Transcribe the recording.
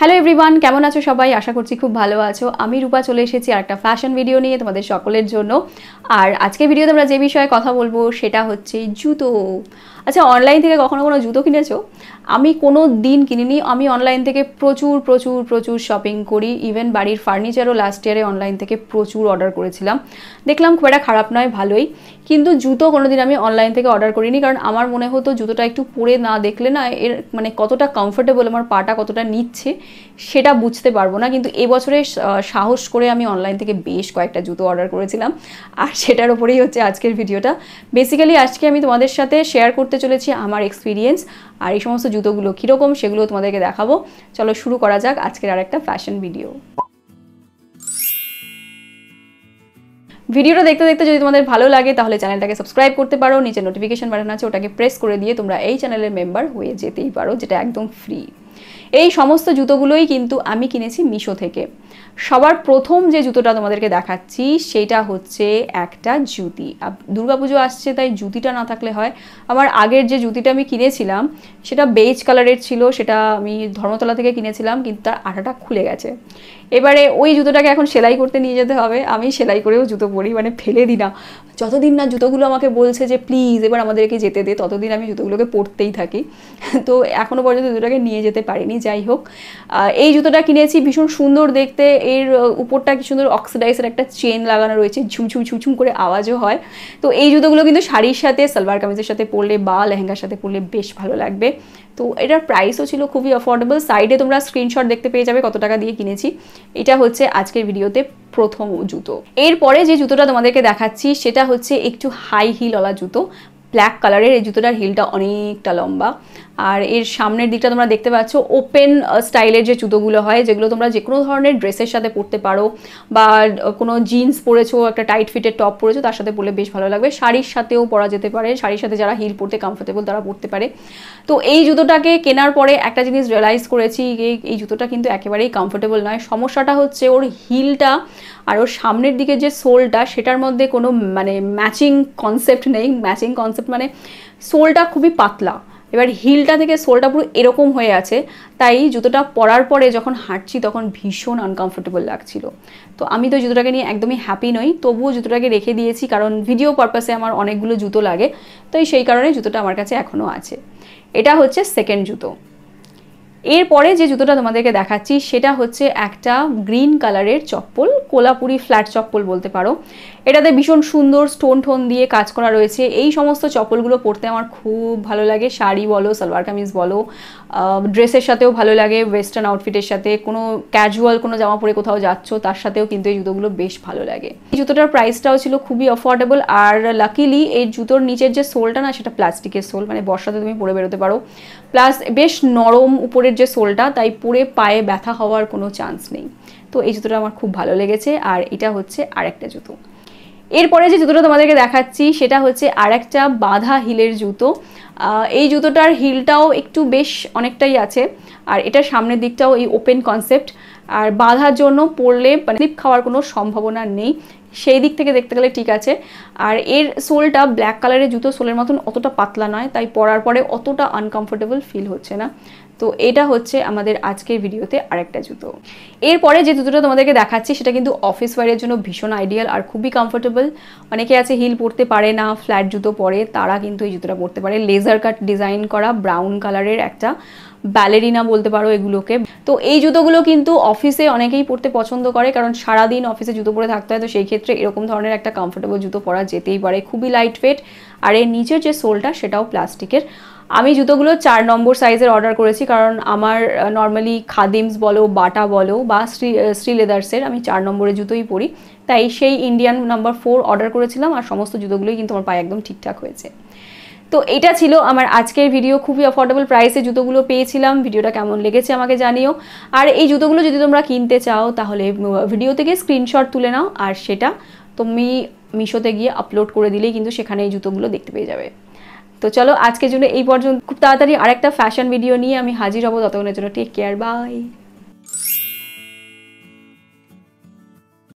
Hello everyone, কেমন আছো সবাই? আশা করছি খুব ভালো আছো। আমি রূপা চলে এসেছি আরেকটা ফ্যাশন ভিডিও নিয়ে তোমাদের সকলের জন্য। আর আজকে ভিডিওতে আমরা যে বিষয়ে কথা বলবো সেটা হচ্ছে জুতো। আচ্ছা, অনলাইন থেকে কখনো কোনো জুতো কিনেছো? আমি কোনো দিন কিনিনি। আমি অনলাইন থেকে প্রচুর প্রচুর প্রচুর শপিং করি। ইভেন বাড়ির ফার্নিচারও লাস্ট ইয়ারে অনলাইন থেকে প্রচুর অর্ডার করেছিলাম। দেখলাম খুব একটা খারাপ নয়, ভালোই। কিন্তু জুতো কোনো দিন আমি অনলাইন থেকে অর্ডার করিনি, কারণ আমার মনে হতো জুতোটা একটু পরে না দেখলে না এর মানে কতটা কমফোর্টেবল, আমার পাটা কতটা নিচ্ছে সেটা বুঝতে পারবো না। কিন্তু এবছরে সাহস করে আমি অনলাইন থেকে বেশ কয়েকটা জুতো অর্ডার করেছিলাম, আর সেটার ওপরেই হচ্ছে আজকের ভিডিওটা। বেসিক্যালি আজকে আমি তোমাদের সাথে শেয়ার করতে চলেছি আমার এক্সপিরিয়েন্স, আর এই সমস্ত জুতোগুলো কীরকম সেগুলো তোমাদেরকে দেখাবো। চলো শুরু করা যাক আজকের আরেকটা ফ্যাশন ভিডিও। ভিডিওটা দেখতে দেখতে যদি তোমাদের ভালো লাগে তাহলে চ্যানেলটাকে সাবস্ক্রাইব করতে পারো। নিচে নোটিফিকেশন বাটন আছে, ওটাকে প্রেস করে দিয়ে তোমরা এই চ্যানেলের মেম্বার হয়ে যেতেই পারো, যেটা একদম ফ্রি। এই সমস্ত জুতোগুলোই কিন্তু আমি কিনেছি মিশো থেকে। সবার প্রথম যে জুতোটা তোমাদেরকে দেখাচ্ছি সেটা হচ্ছে একটা জুতি। দুর্গাপুজো আসছে, তাই জুতিটা না থাকলে হয়। আমার আগের যে জুতিটা আমি কিনেছিলাম সেটা বেজ কালারের ছিল, সেটা আমি ধর্মতলা থেকে কিনেছিলাম, কিন্তু তার আঠাটা খুলে গেছে। এবারে ওই জুতোটাকে এখন সেলাই করতে নিয়ে যেতে হবে। আমি সেলাই করেও জুতো পরি, মানে ফেলে দিই না। যতদিন না জুতোগুলো আমাকে বলছে যে প্লিজ এবার আমাদেরকে যেতে দে, ততদিন আমি জুতোগুলোকে পরতেই থাকি। তো এখনও পর্যন্ত জুতোটাকে নিয়ে যেতে পারিনি। যাই হোক, এই জুতোটা কিনেছি, ভীষণ সুন্দর দেখতে। এর উপরটা কি সুন্দর অক্সিডাইজের একটা চেন লাগানো রয়েছে, ঝুমঝুম ঝুমঝুম করে আওয়াজও হয়। তো এই জুতোগুলো কিন্তু শাড়ির সাথে, সালোয়ার কামিজের সাথে পরলে বা লেহেঙ্গার সাথে পরলে বেশ ভালো লাগবে। তো এটার প্রাইসও ছিল খুবই অ্যাফোর্ডেবল। সাইডে তোমরা স্ক্রিনশট দেখতে পেয়ে যাবে কত টাকা দিয়ে কিনেছি। এটা হচ্ছে আজকের ভিডিওতে প্রথম জুতো। এরপরে যে জুতোটা তোমাদেরকে দেখাচ্ছি সেটা হচ্ছে একটু হাই হিলওয়ালা জুতো, ব্ল্যাক কালারের। এই জুতোটার হিলটা অনেকটা লম্বা, আর এর সামনের দিকটা তোমরা দেখতে পাচ্ছ ওপেন স্টাইলের যে জুতোগুলো হয়, যেগুলো তোমরা যে কোনো ধরনের ড্রেসের সাথে পরতে পারো, বা কোনো জিন্স পরেছো, একটা টাইট ফিটের টপ পরেছো, তার সাথে পরলে বেশ ভালো লাগবে। শাড়ির সাথেও পরা যেতে পারে, শাড়ির সাথে যারা হিল পরতে কমফোর্টেবল তারা পরতে পারে। তো এই জুতোটাকে কেনার পরে একটা জিনিস রিয়েলাইজ করেছি, এই জুতোটা কিন্তু একেবারেই কমফোর্টেবল নয়। সমস্যাটা হচ্ছে ওর হিলটা আর ওর সামনের দিকে যে সোলটা, সেটার মধ্যে কোনো মানে ম্যাচিং কনসেপ্ট নেই। ম্যাচিং কনসেপ্ট মানে সোলটা খুবই পাতলা, এবার হিলটা থেকে সোলটা পুরো এরকম হয়ে আছে। তাই জুতোটা পরার পরে যখন হাঁটছি তখন ভীষণ আনকমফোর্টেবল লাগছিল। তো আমি তো জুতোটাকে নিয়ে একদমই হ্যাপি নই, তবুও জুতোটাকে রেখে দিয়েছি, কারণ ভিডিও পারপাসে আমার অনেকগুলো জুতো লাগে। তো সেই কারণে জুতোটা আমার কাছে এখনও আছে। এটা হচ্ছে সেকেন্ড জুতো। এরপরে যে জুতোটা তোমাদেরকে দেখাচ্ছি সেটা হচ্ছে একটা গ্রিন কালারের চপ্পল, কোলাপুরি ফ্ল্যাট চপ্পল বলতে পারো। এটাতে ভীষণ সুন্দর স্টোন টোন দিয়ে কাজ করা রয়েছে। এই সমস্ত চপ্পলগুলো পরতে আমার খুব ভালো লাগে। শাড়ি বলো, সালোয়ার কামিজ বলো, ড্রেসের সাথেও ভালো লাগে, ওয়েস্টার্ন আউটফিটের সাথে, কোনো ক্যাজুয়াল কোনো জামা পরে কোথাও যাচ্ছ তার সাথেও কিন্তু এই জুতোগুলো বেশ ভালো লাগে। এই জুতোটার প্রাইসটাও ছিল খুবই অ্যাফোর্ডেবল, আর লাকিলি এই জুতোর নিচের যে সোলটা না, সেটা প্লাস্টিকের সোল, মানে বর্ষাতে তুমি পরে বেরোতে পারো। প্লাস বেশ নরম উপরের যে সোলটা, তাই পরে পায়ে ব্যথা হওয়ার কোনো চান্স নেই। তো এই জুতোটা আমার খুব ভালো লেগেছে। আর এটা হচ্ছে আরেকটা জুতো। এরপরে যে জুতোটা তোমাদেরকে দেখাচ্ছি সেটা হচ্ছে আরেকটা বাঁধা হিলের জুতো। এই জুতোটার হিলটাও একটু বেশ অনেকটাই আছে, আর এটার সামনের দিকটাও এই ওপেন কনসেপ্ট, আর বাঁধার জন্য পরলে মানে স্লিপ খাওয়ার কোনো সম্ভাবনা নেই। সেই দিক থেকে দেখতে গেলে ঠিক আছে। আর এর সোলটা ব্ল্যাক কালারের জুতো সোলের মতন অতটা পাতলা নয়, তাই পরার পরে অতটা আনকমফোর্টেবল ফিল হচ্ছে না। তো এটা হচ্ছে আমাদের আজকের ভিডিওতে আরেকটা জুতো। এরপরে যে জুতোটা তোমাদেরকে দেখাচ্ছি সেটা কিন্তু অফিস ওয়্যারের জন্য ভীষণ আইডিয়াল আর খুবই কমফোর্টেবল। অনেকে আছে হিল পরতে পারে না, ফ্ল্যাট জুতো পরে, তারা কিন্তু এই জুতোটা পরতে পারে। লেজার কাট ডিজাইন করা ব্রাউন কালারের একটা ব্যালেরিনা বলতে পারো এগুলোকে। তো এই জুতোগুলো কিন্তু অফিসে অনেকেই পরতে পছন্দ করে, কারণ সারাদিন অফিসে জুতো পরে থাকতে হয়। তো সেই ক্ষেত্রে এরকম ধরনের একটা কমফোর্টেবল জুতো পরা যেতেই পারে। খুবই লাইট ওয়েট, আর এর নিচের যে সোলটা সেটাও প্লাস্টিকের। আমি জুতোগুলো 4 নম্বর সাইজের অর্ডার করেছি, কারণ আমার নর্মালি খাদিমস বলো, বাটা বলো, বা শ্রী লেদার্সের আমি 4 নম্বরের জুতোই পরি। তাই সেই ইন্ডিয়ান নাম্বার 4 অর্ডার করেছিলাম, আর সমস্ত জুতোগুলোই কিন্তু আমার পায়ে একদম ঠিকঠাক হয়েছে। তো এটা ছিল আমার আজকের ভিডিও। খুবই অ্যাফোর্ডেবল প্রাইসে জুতোগুলো পেয়েছিলাম। ভিডিওটা কেমন লেগেছে আমাকে জানিও। আর এই জুতোগুলো যদি তোমরা কিনতে চাও তাহলে ভিডিও থেকে স্ক্রিনশট তুলে নাও, আর সেটা তুমি মিশোতে গিয়ে আপলোড করে দিলেই কিন্তু সেখানে এই জুতোগুলো দেখতে পেয়ে যাবে। তো চলো আজকের জন্য এই পর্যন্ত। খুব তাড়াতাড়ি আরেকটা ফ্যাশন ভিডিও নিয়ে আমি হাজির হব। ততক্ষণের জন্য টেক কেয়ার, বাই।